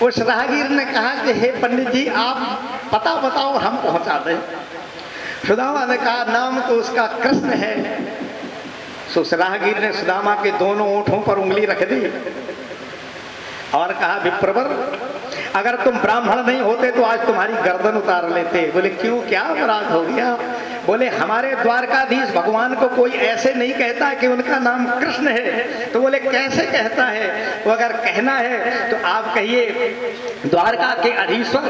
उस राहगीर ने कहा कि हे पंडित जी आप पता बताओ हम पहुंचा दें। सुदामा ने कहा नाम तो उसका कृष्ण है। सो उस राहगीर ने सुदामा के दोनों ओंठों पर उंगली रख दी और कहा विप्रवर अगर तुम ब्राह्मण नहीं होते तो आज तुम्हारी गर्दन उतार लेते। बोले क्यों, क्या अपराध हो गया? बोले हमारे द्वारकाधीश भगवान को कोई ऐसे नहीं कहता कि उनका नाम कृष्ण है। तो बोले कैसे कहता है? वो अगर कहना है तो आप कहिए द्वारका के अधीश्वर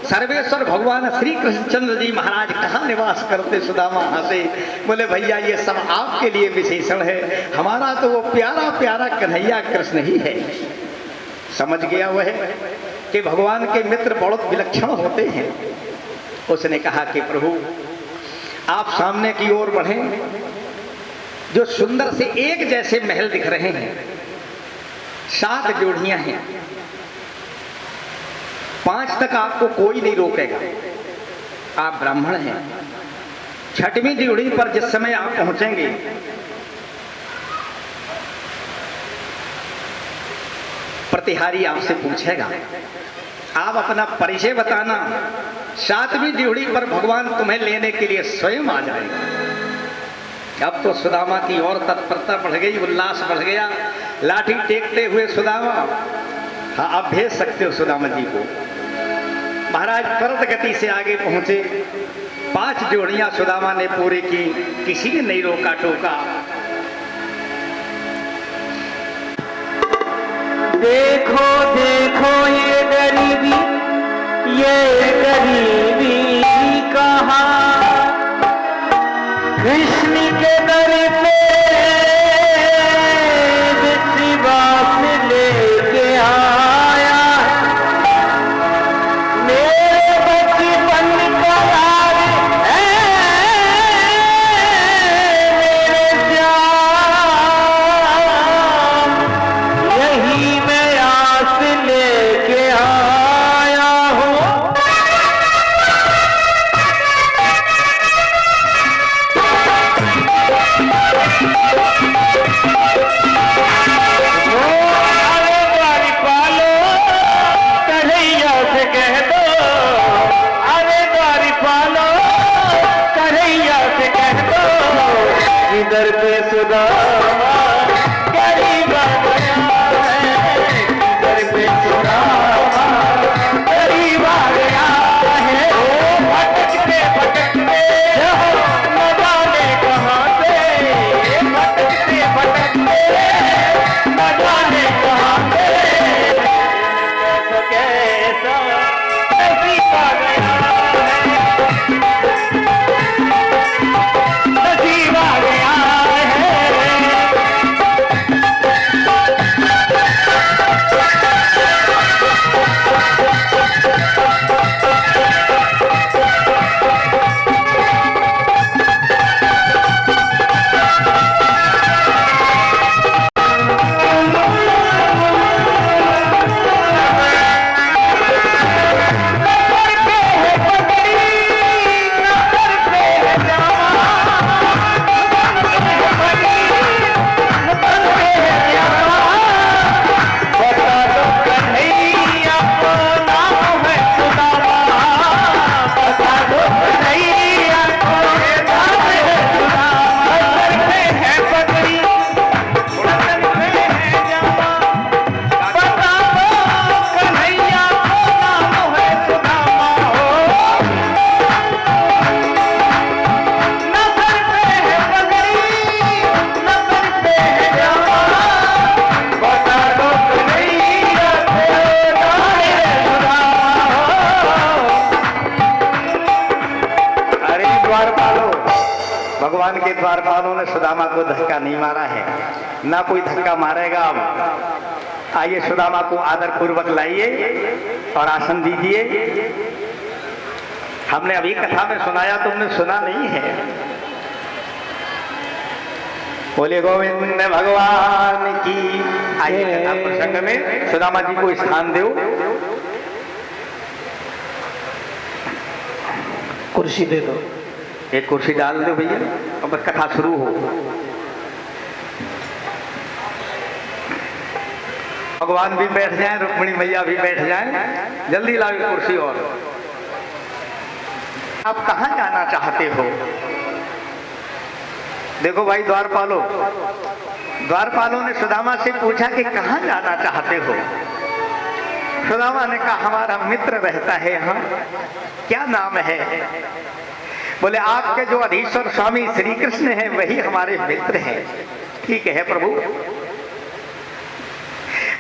सर्वेश्वर भगवान श्री कृष्णचंद्र जी महाराज कहाँ निवास करते? सुदामा हंसे। बोले भैया ये सब आपके लिए विशेषण है, हमारा तो वो प्यारा प्यारा कन्हैया कृष्ण ही है। समझ गया वह कि भगवान के मित्र बहुत विलक्षण होते हैं। उसने कहा कि प्रभु आप सामने की ओर बढ़ें, जो सुंदर से एक जैसे महल दिख रहे हैं, 7 जोड़ियां हैं, 5 तक आपको कोई नहीं रोकेगा, आप ब्राह्मण हैं। 6वीं जोड़ी पर जिस समय आप पहुंचेंगे प्रतिहारी आपसे पूछेगा, आप अपना परिचय बताना। 7वीं जोड़ी पर भगवान तुम्हें लेने के लिए स्वयं आ जाएगा। अब तो सुदामा की और तत्परता बढ़ गई, उल्लास बढ़ गया। लाठी टेकते हुए सुदामा, हाँ आप भेज सकते हो सुदामा जी को। महाराज त्वरित गति से आगे पहुंचे। 5 जोड़ियां सुदामा ने पूरी की, किसी ने नहीं रोका टोका। देखो देखो ये गरीबी कहाँ कृष्ण के दर पे विश्वास लेके आया। मेरे बचपन का यार है मेरे श्याम, यही मैं आस लेके आया हूँ। दर पे सुदामा गरीब आ गया है, दर पे सुदामा गरीब आ गया है। ओ भटकते भटकते न जाने कहाँ से, भटकते भटकते न जाने कहाँ से, कैसा नसीब आ गया है, नसीब आ गया। भगवान के द्वारपालों ने सुदामा को धक्का नहीं मारा है, ना कोई धक्का मारेगा। अब आइए सुदामा को आदर पूर्वक लाइए और आसन दीजिए। हमने अभी कथा में सुनाया, तुमने सुना नहीं है। बोले गोविंद भगवान की। आइए कथा प्रसंग में सुदामा जी को स्थान दो। कुर्सी दे दो, एक कुर्सी डाल दो भैया, अब कथा शुरू हो। भगवान भी बैठ जाएं, रुक्मिणी मैया भी बैठ जाएं। जल्दी लाओ कुर्सी। और आप कहां जाना चाहते हो? देखो भाई द्वारपालों ने सुदामा से पूछा कि कहां जाना चाहते हो? सुदामा ने कहा हमारा मित्र रहता है यहाँ। क्या नाम है? बोले आपके जो अधीश्वर स्वामी श्री कृष्ण हैं वही हमारे मित्र हैं। ठीक है प्रभु,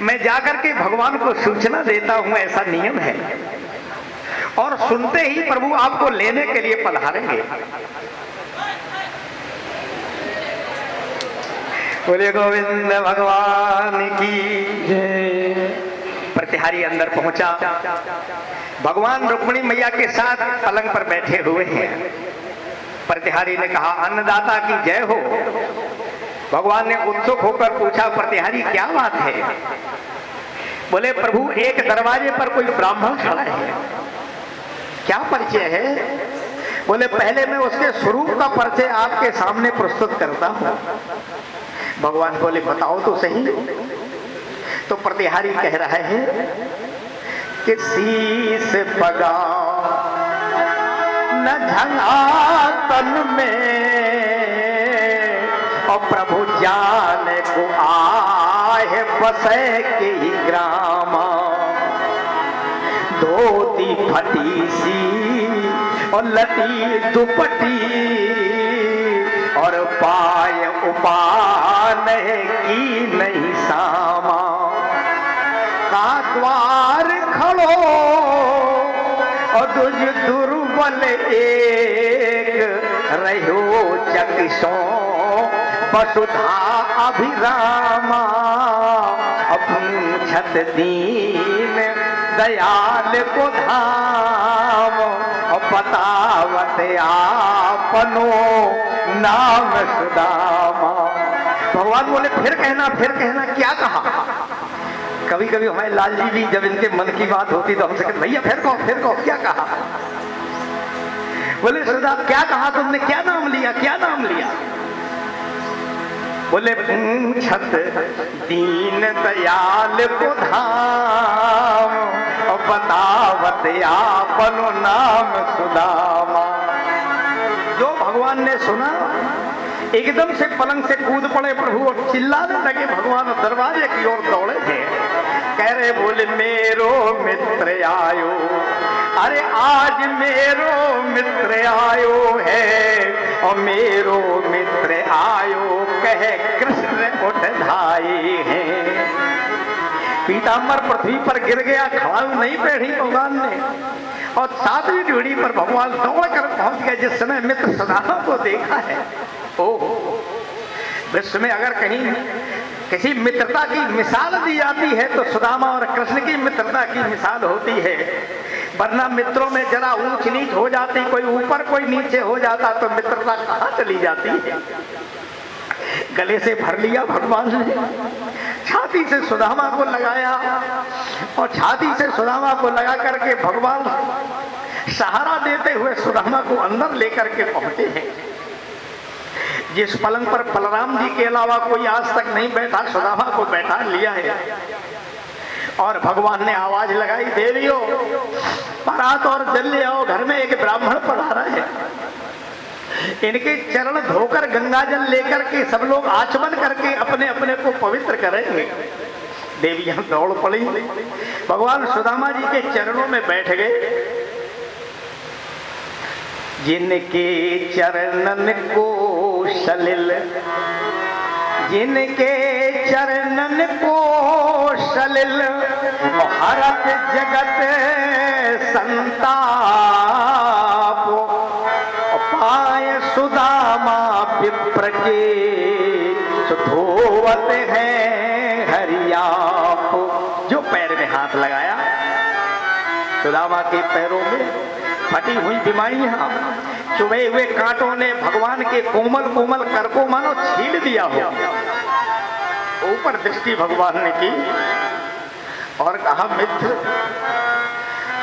मैं जाकर के भगवान को सूचना देता हूं, ऐसा नियम है। और सुनते ही प्रभु आपको लेने के लिए पधारेंगे। बोले गोविंद भगवान की जय। प्रतिहारी अंदर पहुंचा। भगवान रुक्मिणी मैया के साथ पलंग पर बैठे हुए हैं। प्रतिहारी ने कहा अन्नदाता की जय हो। भगवान ने उत्सुक होकर पूछा प्रतिहारी क्या बात है? बोले प्रभु एक दरवाजे पर कोई ब्राह्मण खड़ा है। क्या परिचय है? बोले पहले मैं उसके स्वरूप का परिचय आपके सामने प्रस्तुत करता हूं। भगवान बोले बताओ तो सही। तो प्रतिहारी कह रहा है कि शीस पगा न झंगा तन में और प्रभु जाने को आए बसे के ग्राम। धोती फटी सी और लटी दुपटी और पाय उपान की नहीं सामा। का द्वार खड़ो और तुझ दुर्बल एक रहो चकिसो वसुधा अभिरामा। छत दीन दयाल को धाम और बतावत आपनो नाम सुदामा। भगवान बोले फिर कहना क्या कहा? कभी कभी हमारे लाल जी भी जब इनके मन की बात होती तो हमसे कहते भैया फिर कहो क्या कहा? बोले सुधा क्या कहा तुमने? क्या नाम लिया? बोले छत दीन दयाल को धाम और बतावत आपनो नाम सुदामा। जो भगवान ने सुना एकदम से पलंग से कूद पड़े प्रभु और चिल्लाने लगे। भगवान दरवाजे की ओर दौड़े थे। कह रहे बोले मेरो मित्र आयो। अरे आज मेरो मित्र आयो है और मेरो मित्र आयो कहे कृष्ण उठ धाई है। पीताम्बर पृथ्वी पर गिर गया, खड़ाऊ नहीं बैठी भगवान ने। और सातवीं ड्यूटी पर भगवान दौड़ कर पहुंच गए। जिस समय मित्र सुदामा को देखा है, विश्व में अगर कहीं किसी मित्रता की मिसाल दी जाती है तो सुदामा और कृष्ण की मित्रता की मिसाल होती है। वरना मित्रों में जरा ऊंच नीच हो जाती, कोई ऊपर कोई नीचे हो जाता तो मित्रता कहाँ चली जाती है। गले से भर लिया भगवान ने, छाती से सुदामा को लगाया और छाती से सुदामा को लगा करके भगवान सहारा देते हुए सुदामा को अंदर लेकर के पहुंचे हैं। जिस पलंग पर बलराम जी के अलावा कोई आज तक नहीं बैठा, सुदामा को बैठा लिया है। और भगवान ने आवाज लगाई देवियों परात और जल ले आओ, घर में एक ब्राह्मण पधारा है। इनके चरण धोकर गंगा जल लेकर के सब लोग आचमन करके अपने अपने को पवित्र करेंगे। देवियां दौड़ पड़ी, भगवान सुदामा जी के चरणों में बैठ गए। जिनके चरणन को सलिल, जिनके चरणन को सलिल हरत जगत संताप पाए सुदामा विप्र के धोवत हैं हरियाप। जो पैर में हाथ लगाया, सुदामा के पैरों में फटी हुई बीमारियां, चुभे हुए कांटों ने भगवान के कोमल कोमल कर को मानो छील दिया हो। ऊपर दृष्टि भगवान ने की और कहा मित्र,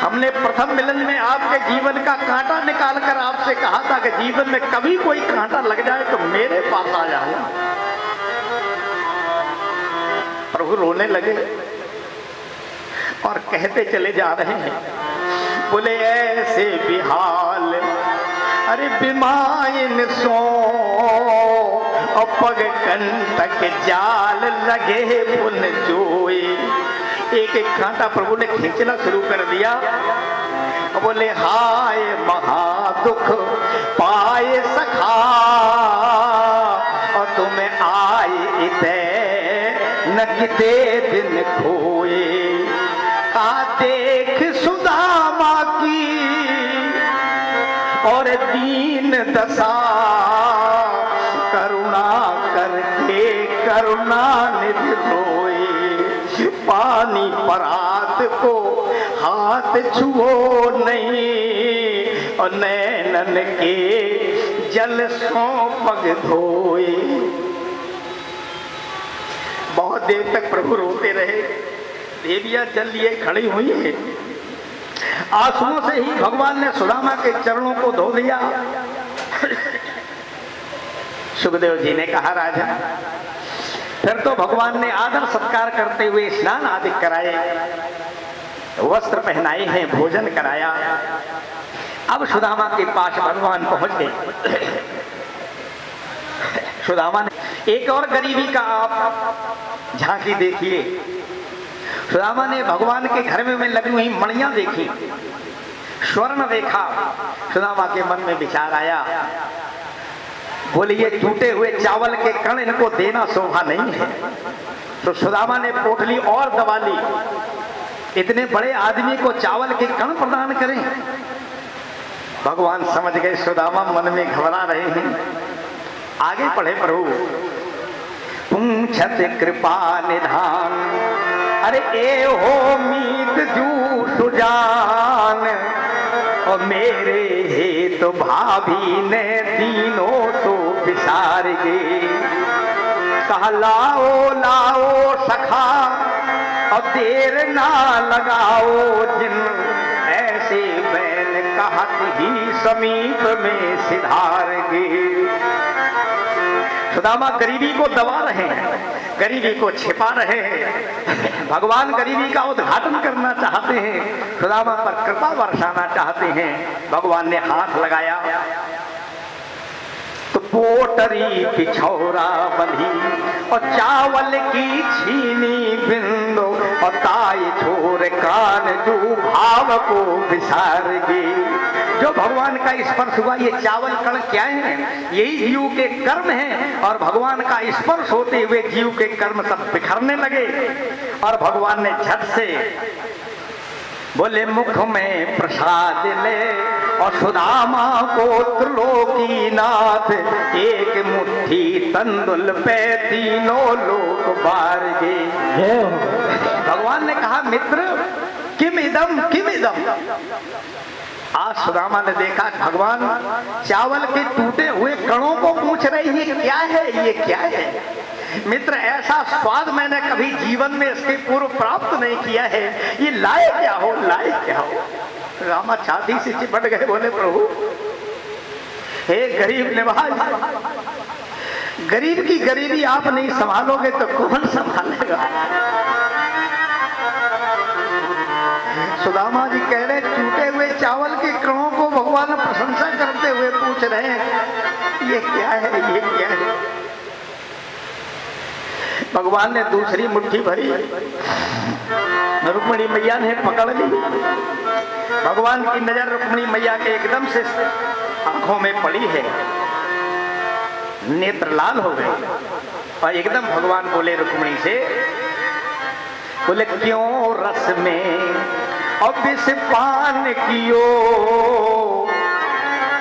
हमने प्रथम मिलन में आपके जीवन का कांटा निकाल कर आपसे कहा था कि जीवन में कभी कोई कांटा लग जाए तो मेरे पास आ जाना। प्रभु रोने लगे। और कहते चले जा रहे हैं, बोले ऐसे बिहाल अरे बिमाइन सो पग कंटक जाल लगे पुन जोए। एक एक कांटा प्रभु ने खींचना शुरू कर दिया। बोले हाय महादुख पाए सखा और तुम्हें आए इते न किते दिन खोए। आ देख सुदामा की और दीन दशा करुणा करके करुणा निधि रोए। पानी परात को हाथ छुओ नहीं और नैनन के जल सो पग धोए। बहुत देर तक प्रभु रोते रहे। देवियां जल लिए खड़ी हुई है। आंसुओं से ही भगवान ने सुदामा के चरणों को धो दिया। सुखदेव जी ने कहा राजा, फिर तो भगवान ने आदर सत्कार करते हुए स्नान आदि कराए, वस्त्र पहनाए हैं, भोजन कराया। अब सुदामा के पास भगवान पहुंच गए। सुदामा ने एक और गरीबी का आप झांकी देखिए। सुदामा ने भगवान के घर में लगी हुई मणियां देखी, स्वर्ण देखा। सुदामा के मन में विचार आया, बोले ये टूटे हुए चावल के कण इनको देना शोभा नहीं है। तो सुदामा ने पोटली और दबा ली। इतने बड़े आदमी को चावल के कण प्रदान करें। भगवान समझ गए सुदामा मन में घबरा रहे हैं। आगे पढ़े प्रभु, पूछत कृपा निधान अरे ए हो मीत जू सुजान और मेरे हे तो भाभी ने तीनों तो बिसार गे। कहा लाओ लाओ सखा और देर ना लगाओ जिन ऐसे बैन कहत ही समीप में सिधार गे। सुदामा गरीबी को दबा रहे हैं, गरीबी को छिपा रहे हैं। भगवान गरीबी का उद्घाटन करना चाहते हैं, सुदामा पर कृपा बरसाना चाहते हैं। भगवान ने हाथ लगाया तो पोटरी पिछौरा बंधी और चावल की छीनी बिंदो और ताई छोर कान जो भाव को विसार गई। जो भगवान का स्पर्श हुआ, ये चावल कण क्या है? यही जीव के कर्म हैं और भगवान का स्पर्श होते हुए जीव के कर्म सब बिखरने लगे। और भगवान ने झट से बोले मुख में प्रसाद ले और सुदामा को त्रिलोकीनाथ एक मुट्ठी तंदुल पे तीनों लोग बार गए। भगवान ने कहा मित्र किम इदम किम इदम। आज सुदामा ने देखा भगवान चावल के टूटे हुए कणों को पूछ रहे, ये क्या है, ये क्या है? मित्र ऐसा स्वाद मैंने कभी जीवन में इसके पूर्व प्राप्त नहीं किया है। ये लाए क्या हो, लाए क्या हो? रामा छाती से चिपट गए, बोले प्रभु हे गरीब निवाज, गरीब की गरीबी आप नहीं संभालोगे तो कौन संभालेगा? सुदामा जी कह रहे टूटे हुए चावल के कणों को भगवान प्रशंसा करते हुए पूछ रहे हैं ये क्या है, ये क्या है? भगवान ने दूसरी मुट्ठी भरी, रुक्मिणी मैया ने पकड़ ली। भगवान की नजर रुक्मिणी मैया के एकदम से आंखों में पड़ी है, नेत्र लाल हो गए और एकदम भगवान बोले रुक्मिणी से, बोले क्यों रस में अब विष पान कियो?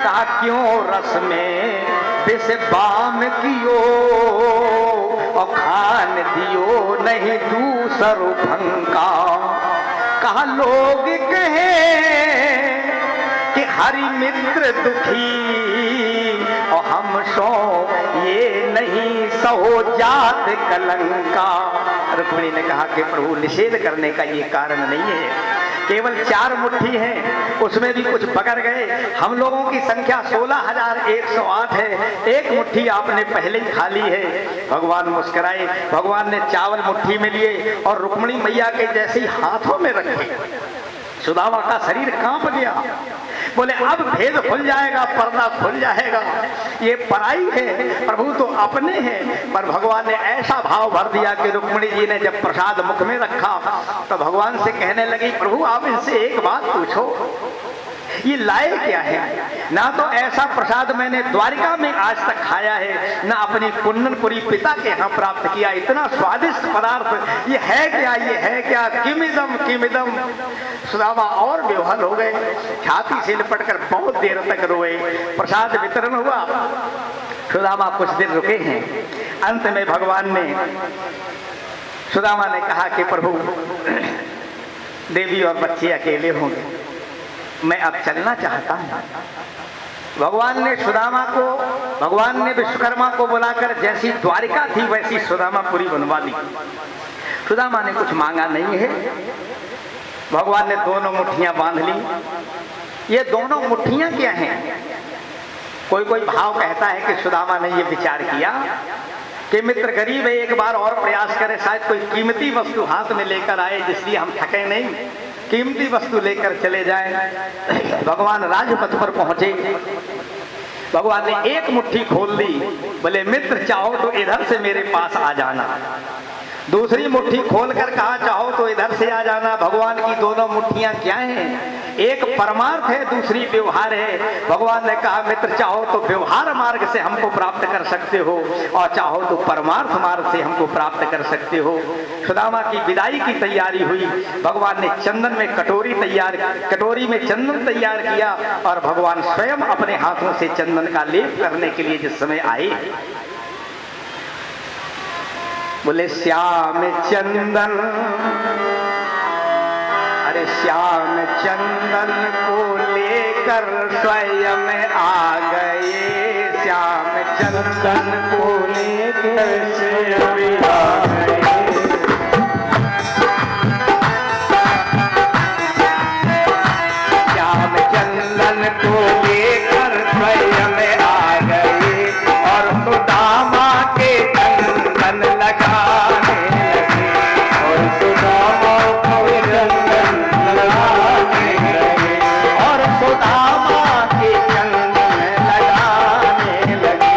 कहा क्यों रस में विष बाम कियो और खान दियो नहीं दूसर भंका। कहा लोग कहे कि हरि मित्र दुखी और हम सो ये नहीं सहो जात कलंका। रुक्मिणी ने कहा कि प्रभु निषेध करने का ये कारण नहीं है, केवल 4 मुट्ठी हैं, उसमें भी कुछ पकड़ गए। हम लोगों की संख्या 16,108 है, 1 मुट्ठी आपने पहले ही खा ली है। भगवान मुस्कुराए, भगवान ने चावल मुट्ठी में लिए और रुक्मिणी मैया के जैसे ही हाथों में रखे। सुदामा का शरीर कांप गया, बोले अब भेद खुल जाएगा, पर्दा खुल जाएगा। ये पराई है, प्रभु तो अपने हैं। पर भगवान ने ऐसा भाव भर दिया कि रुक्मिणी जी ने जब प्रसाद मुख में रखा तो भगवान से कहने लगी, प्रभु आप इनसे एक बात पूछो, ये लाए क्या है? ना तो ऐसा प्रसाद मैंने द्वारिका में आज तक खाया है, ना अपनी कुंदनपुरी पिता के यहाँ प्राप्त किया। इतना स्वादिष्ट पदार्थ ये है क्या? ये है क्या? किमिदम किमिदम। सुदामा और बेहाल हो गए, छाती से लिपट कर बहुत देर तक रोए। प्रसाद वितरण हुआ, सुदामा कुछ दिन रुके हैं। अंत में भगवान ने, सुदामा ने कहा कि प्रभु देवी और बच्चे अकेले होंगे, मैं अब चलना चाहता हूं। भगवान ने सुदामा को, भगवान ने विश्वकर्मा को बुलाकर जैसी द्वारिका थी वैसी सुदामापुरी बनवा दी। सुदामा ने कुछ मांगा नहीं है। भगवान ने दोनों मुट्ठियां बांध ली। ये दोनों मुट्ठियां क्या हैं? कोई कोई भाव कहता है कि सुदामा ने ये विचार किया कि मित्र गरीब है, एक बार और प्रयास करे, शायद कोई कीमती वस्तु हाथ में लेकर आए जिसलिए हम थके नहीं, कीमती वस्तु लेकर चले जाएं। भगवान राजपथ पर पहुंचे, भगवान ने एक मुट्ठी खोल दी, बोले मित्र चाहो तो इधर से मेरे पास आ जाना। दूसरी मुट्ठी खोलकर कहा चाहो तो इधर से आ जाना। भगवान की दोनों मुट्ठियां क्या हैं? एक परमार्थ है, दूसरी व्यवहार है। भगवान ने कहा मित्र चाहो तो व्यवहार मार्ग से हमको प्राप्त कर सकते हो और चाहो तो परमार्थ मार्ग से हमको प्राप्त कर सकते हो। सुदामा की विदाई की तैयारी हुई। भगवान ने चंदन में कटोरी में चंदन तैयार किया और भगवान स्वयं अपने हाथों से चंदन का लेप करने के लिए जिस समय आए, बोले श्याम चंदन, अरे श्याम चंदन को लेकर स्वयं आ गए। श्याम चंदन को लेकर स्वयं आ गए। श्याम चंदन को लेकर स्वयं आ गए और सुदामा के चंदन लगाने लगे, और सुदामा को चंदन लगाने लगे, और सुदामा के चंदन लगाने लगे,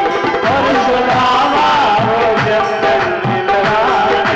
और सुदामा को चंदन लगाने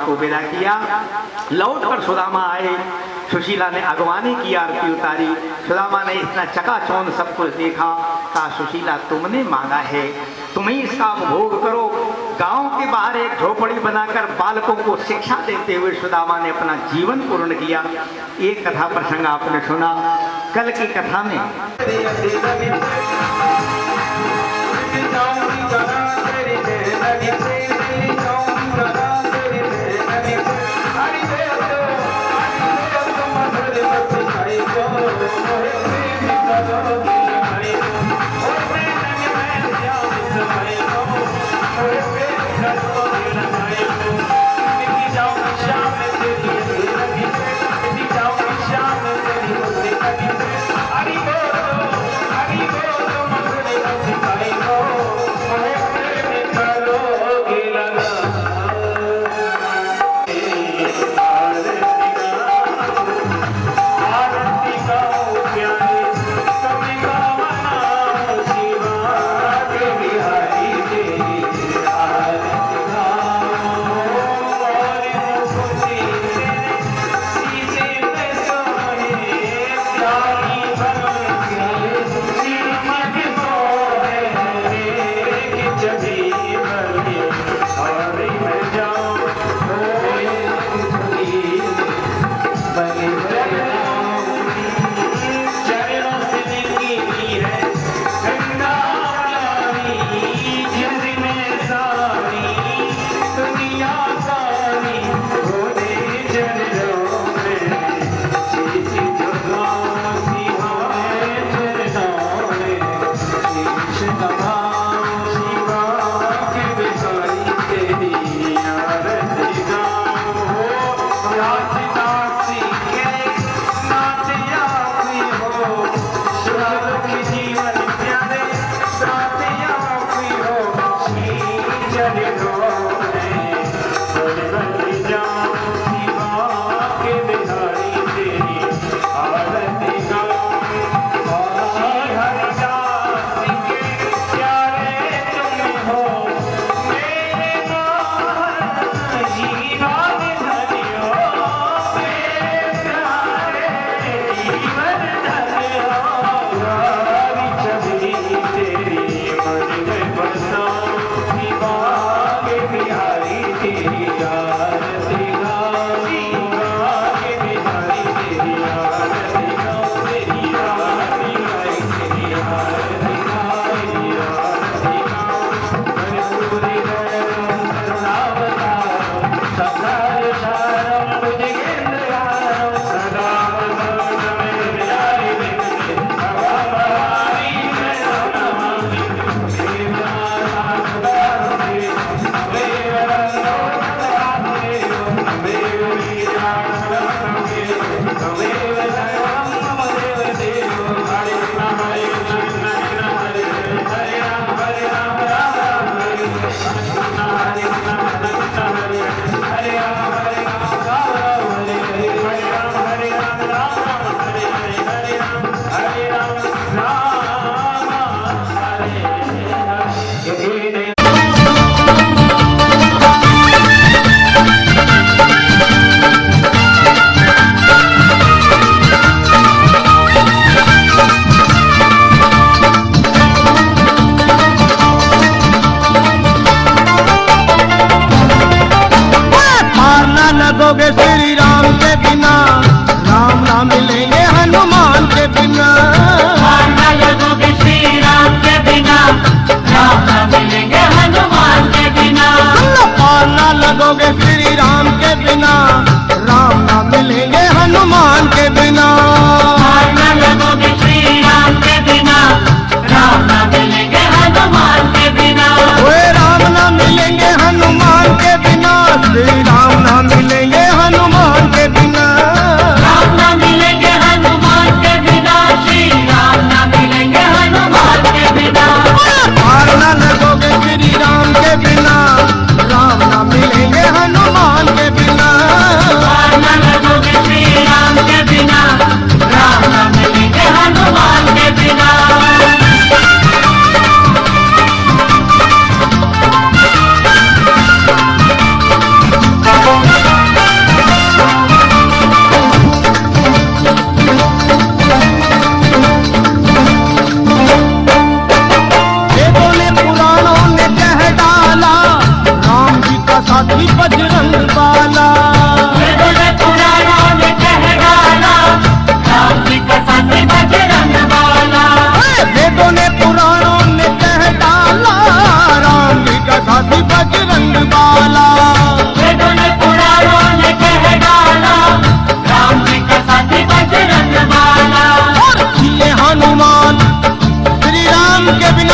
को विदा किया। लौट कर सुदामा आए, सुशीला ने अगवानी की आरती उतारी। सुदामा ने इतना चकाचौंध सब कुछ देखा, कहा सुशीला तुमने मांगा है, तुम ही इसका उपभोग करो। गांव के बाहर एक झोपड़ी बनाकर बालकों को शिक्षा देते हुए सुदामा ने अपना जीवन पूर्ण किया। एक कथा प्रसंग आपने सुना। कल की कथा में श्री राम के बिना राम ना मिलेंगे हनुमान के बिना। मारना लगोगे श्री राम के बिना राम ना मिलेंगे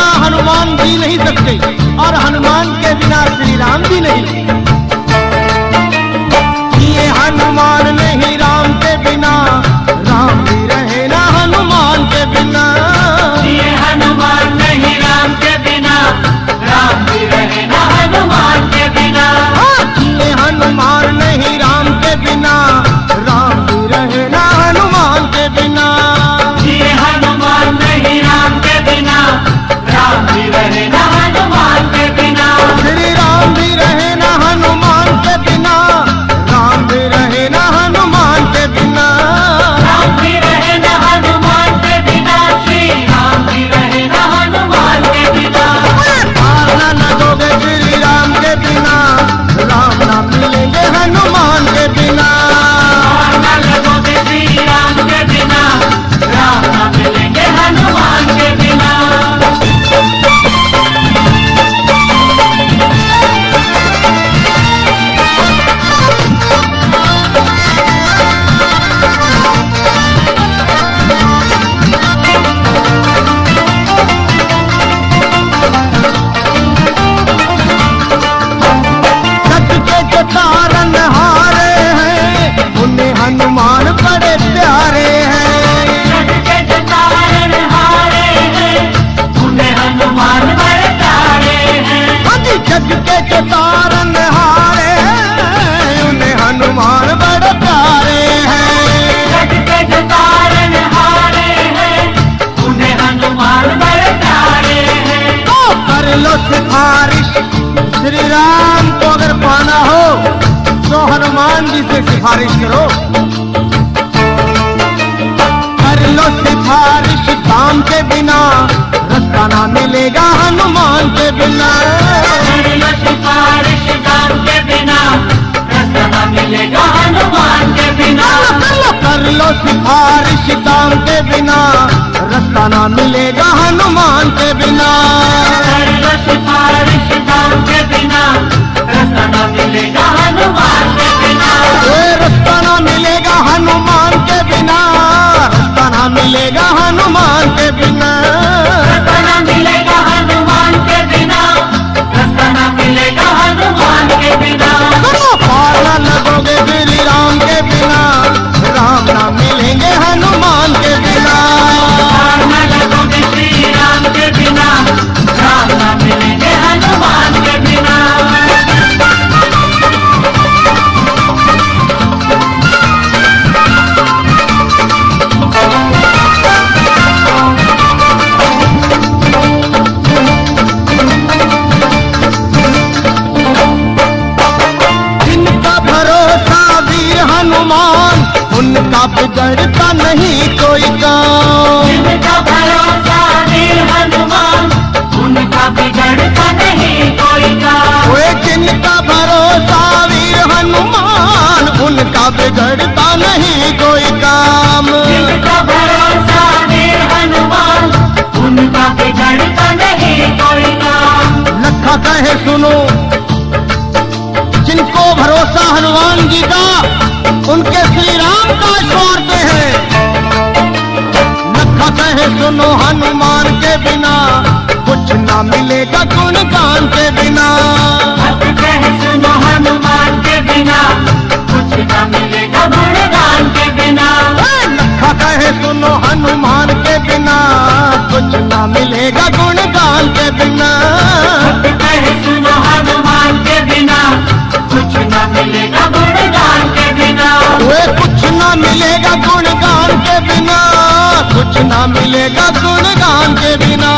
बिना हनुमान जी नहीं सकते और हनुमान के बिना श्री राम जी नहीं। ये हनुमान नहीं राम के बिना, राम भी रहे ना हनुमान के बिना। ये हनुमान नहीं राम के बिना, राम भी रहे ना हनुमान के बिना। ये हनुमान नहीं राम के बिना, राम भी रहे ना हनुमान के बिना। ये हनुमान नहीं राम के बिना, राम भी रहे ना हनुमान के बिना। श्री राम भी रहे ना हनुमान के बिना, राम भी रहे ना हनुमान के बिना। राम भी रहे ना हनुमान के बिना, श्री राम भी रहे ना हनुमान के बिना। पार न लगोगे श्री राम के बिना, राम ना मिलेंगे हनुमान के बिना। और न लगोगे श्री राम के बिना, राम न मिलेंगे हनुमान के बिना। सच के जो तारन हारे हैं, उन्हें हनुमान बड़े प्यारे हैं। जग के जो तारण हारे हैं, उन्हें हनुमान बड़े प्यारे हैं। हाँ जी, जग के जो तारन हारे हैं, उन्हें हनुमान बड़े प्यारे हैं। जग के जो तारण हारे हैं, उन्हें हनुमान बड़े प्यारे हैं। तो कर लो सिफारिश श्री राम को अगर पाना हो तो हनुमान जी से सिफारिश करो। कर लो सिफारिश दाम के बिना, रास्ता ना मिलेगा हनुमान के बिना। कर लो सिफारिश दाम के बिना, रास्ता न मिलेगा हनुमान के बिना। कर लो सिफारिश दाम के बिना, रास्ता ना मिलेगा हनुमान के बिना। कर लो सिफारिश दाम के बिना, रास्ता न मिलेगा हनुमान के बिना। ये रास्ता ना मिलेगा हनुमान के बिना, रास्ता ना मिलेगा हनुमान के बिना। रास्ता न मिलेगा हनुमान के बिना, रास्ता न मिलेगा हनुमान के बिना। सुनो, पार न लगोगे श्री राम के बिना, राम ना मिलेंगे हनुमान के बिना। और न लगोगे श्री राम के बिना, राम न मिलेंगे हनुमान के बिना। जिनका भरोसा वीर हनुमान, उनका बिगड़ता नहीं कोई काम। जिनका भरोसा वीर हनुमान, उनका बिगड़ता नहीं कोई काम। वे जिनका भरोसा वीर हनुमान, उनका बिगड़ता नहीं कोई काम। जिनका भरोसा वीर हनुमान, उनका बिगड़ता नहीं कोई काम। लखा कहे सुनो, जिनको भरोसा हनुमान जी का, उनके श्री राम का स्वार्थ है। लखा कहे सुनो, हनुमान के बिना कुछ ना मिलेगा गुणगान के बिना। अब कह सुनो हनुमान के बिना, कुछ न मिलेगा गुणगान के बिना। लखा कहे सुनो, हनुमान के बिना कुछ ना मिलेगा गुणगान के बिना। अब कह सुनो हनुमान के बिना, कुछ न मिलेगा गुणगान के बिना। वे कुछ ना मिलेगा गुणगान के बिना, कुछ ना मिलेगा गुणगान के बिना।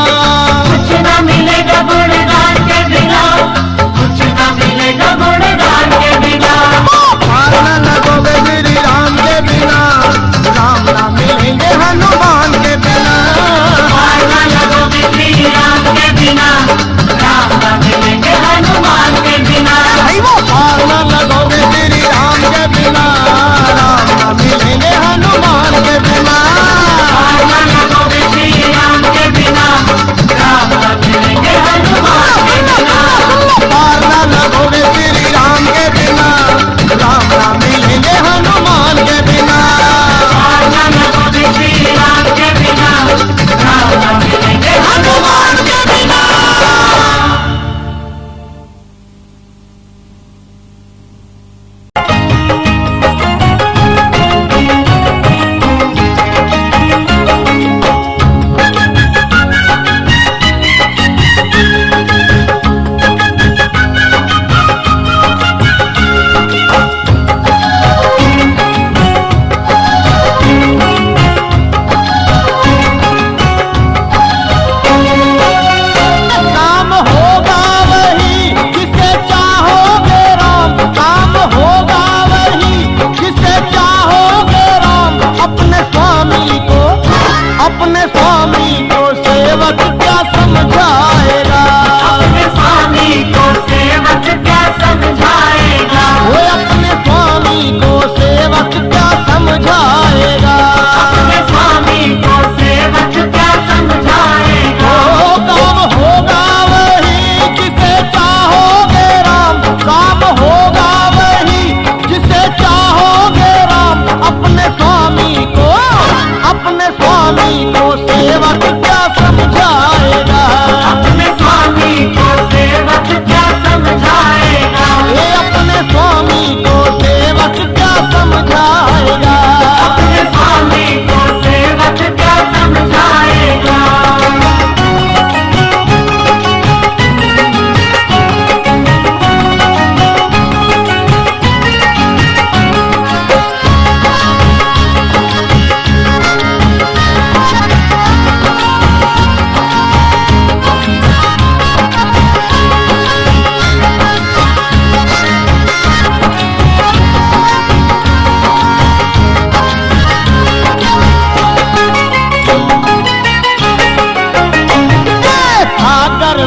कुछ न मिलेगा गुणगान के बिना, कुछ न मिलेगा गुणगान के बिना। पार न लगोगे श्री राम के बिना, राम ना मिलेंगे हनुमान के बिना। और न लगोगे श्री राम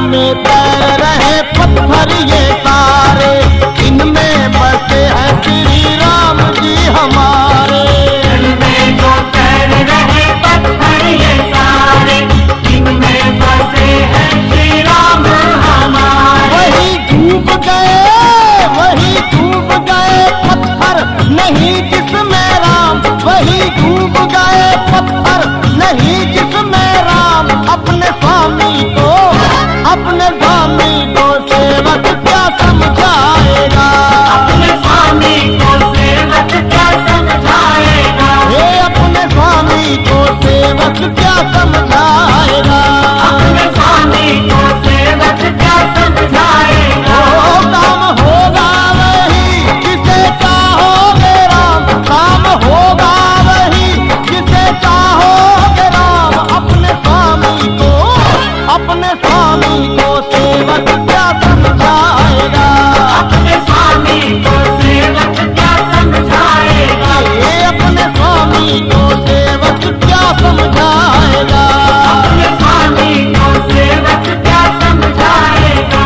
में तैर रहे पत्थर ये सारे, इनमें बसे हैं श्री राम जी हमारे। जल में जो तैर रहे पत्थर ये सारे, इनमें बसे हैं श्री राम हमारे। वही डूब गए पत्थर नहीं जिसमें राम, वही डूब गए पत्थर नहीं जिसमें राम। अपने स्वामी को सेवक क्या समझाएगा, अपने स्वामी को सेवक क्या समझाएगा, हे अपने स्वामी को सेवक क्या समझाएगा। अपने स्वामी को सेवक क्या समझाएगा। ओ काम होगा वही जिसे चाहोगे राम, काम होगा वही जिसे चाहोगे राम। अपने स्वामी को सेवक क्या समझाएगा, अपने स्वामी को सेवक क्या समझाएगा, ये अपने स्वामी को सेवक क्या समझाएगा। अपने स्वामी को सेवक क्या समझाएगा।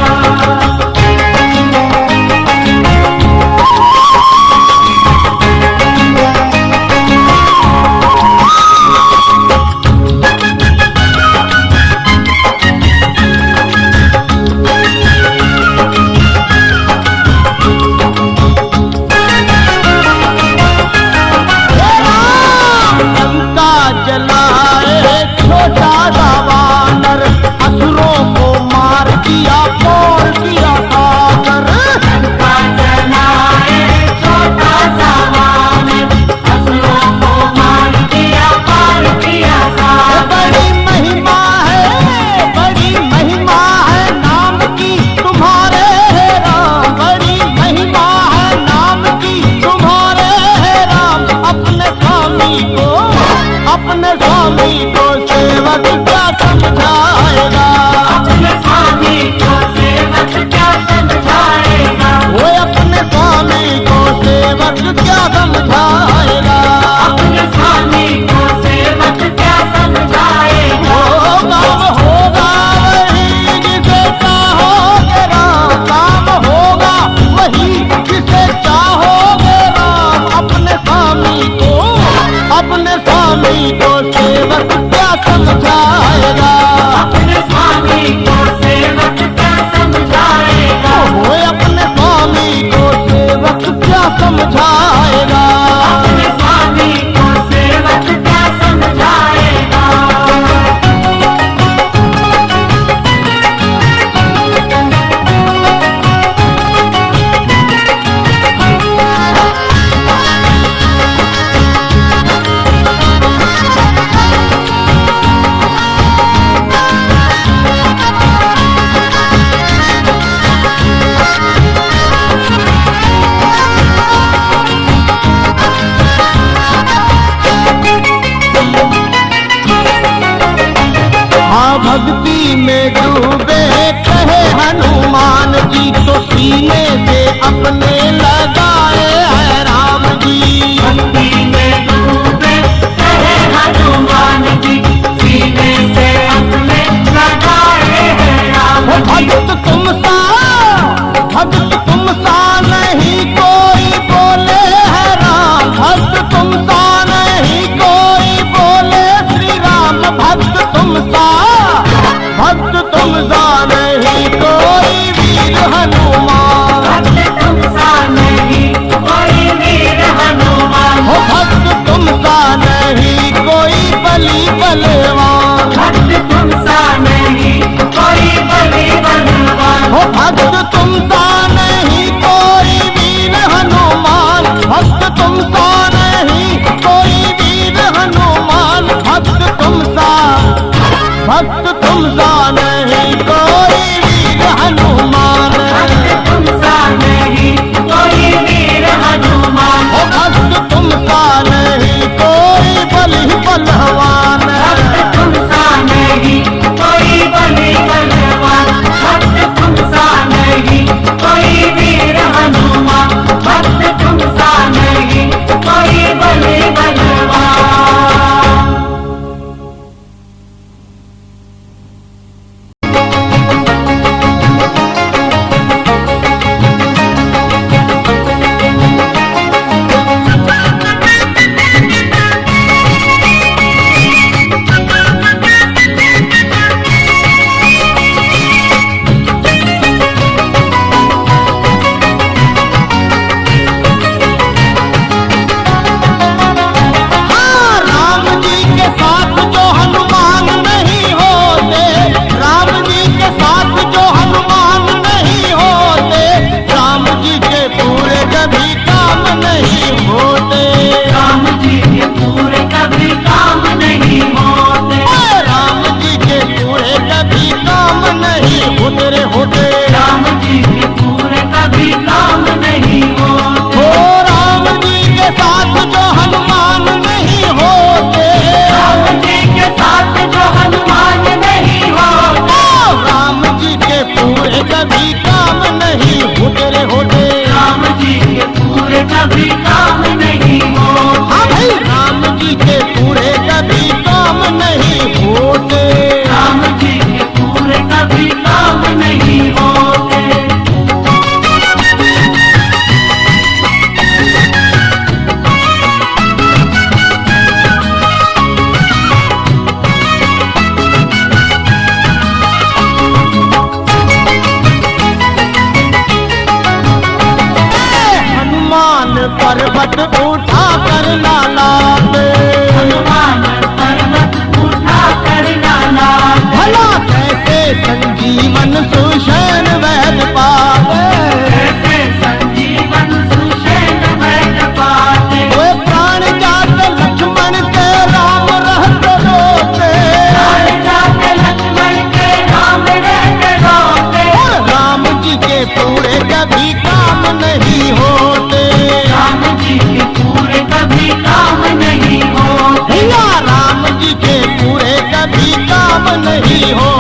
जलाए छोटा सा वानर, असुरों को मार दिया फोड़ दिया सागर। लंका जलाए छोटा सा वानर, असुरों को मार दिया पार किया सागर। बड़ी महिमा है नाम की तुम्हारे हे राम, बड़ी महिमा है नाम की तुम्हारे हे राम। अपने स्वामी को सेवक क्या समझाएगा, अपने स्वामी को सेवक क्या समझाएगा, वो अपने स्वामी को सेवक क्या समझाएगा। अपने स्वामी को सेवक क्या समझाएगा। ओ काम होगा वही जिसे चाहोगे राम, काम होगा वही जिसे चाहोगे राम। अपने स्वामी को सेवक क्या समझाएगा, अपने स्वामी को सेवक क्या समझाएगा, वो अपने स्वामी को सेवक क्या समझाएगा। अपने स्वामी को सेवक क्या समझाएगा। भक्ति में डूबे कहे हनुमान जी, तो सीने से अपने लगाए हैं राम जी। भक्ति में डूबे कहे हनुमान जी, सीने से अपने लगाए हैं राम जी। भक्त तुम सा नहीं कोई बोले है राम, भक्त तुम सा नहीं कोई बोले श्री राम। भक्त तुम सा नहीं कोई वीर हनुमान, भक्त तुम सा नहीं कोई वीर हनुमान, हो भक्त तुम सा नहीं कोई बली बलवान। भक्त तुम सा नहीं कोई बली बलवान, हो भक्त तुम सा नहीं कोई वीर हनुमान। भक्त तुम सा नहीं कोई वीर हनुमान। भक्त तुम सा नहीं कोई वीर हनुमान। भक्त तुम सा नहीं कोई वीर हनुमान, हो भक्त तुम सा नहीं कोई बली बलवान। भक्त तुम सा नहीं कोई बली बलवान। नहीं होते रे होते। राम जी के पूरे कभी काम नहीं होते। हो राम जी के साथ जो हनुमान नहीं होते। राम जी के साथ जो हनुमान नहीं होते। राम जी के पूरे कभी काम नहीं होते रे होते। राम जी के पूरे कभी काम नहीं होते। हाँ भाई राम जी के पूरे कभी काम नहीं होते। राम जी के पूरे कभी काम नहीं होते। हनुमान पर्वत उठा कर लालाते। हनुमान पर्वत उठा कर लाला। भला कैसे संजीवन सुषैण वैद पावे। कैसे संजीवन सुषैण वैद पाते। वे प्राण जाते लक्ष्मण के राम रहते रोते। प्राण जाते लक्ष्मण के राम रहते रोते। और राम जी के पूरे कभी काम नहीं होते। राम जी के पूरे कभी काम नहीं होते। भैया राम जी के पूरे कभी काम नहीं होते।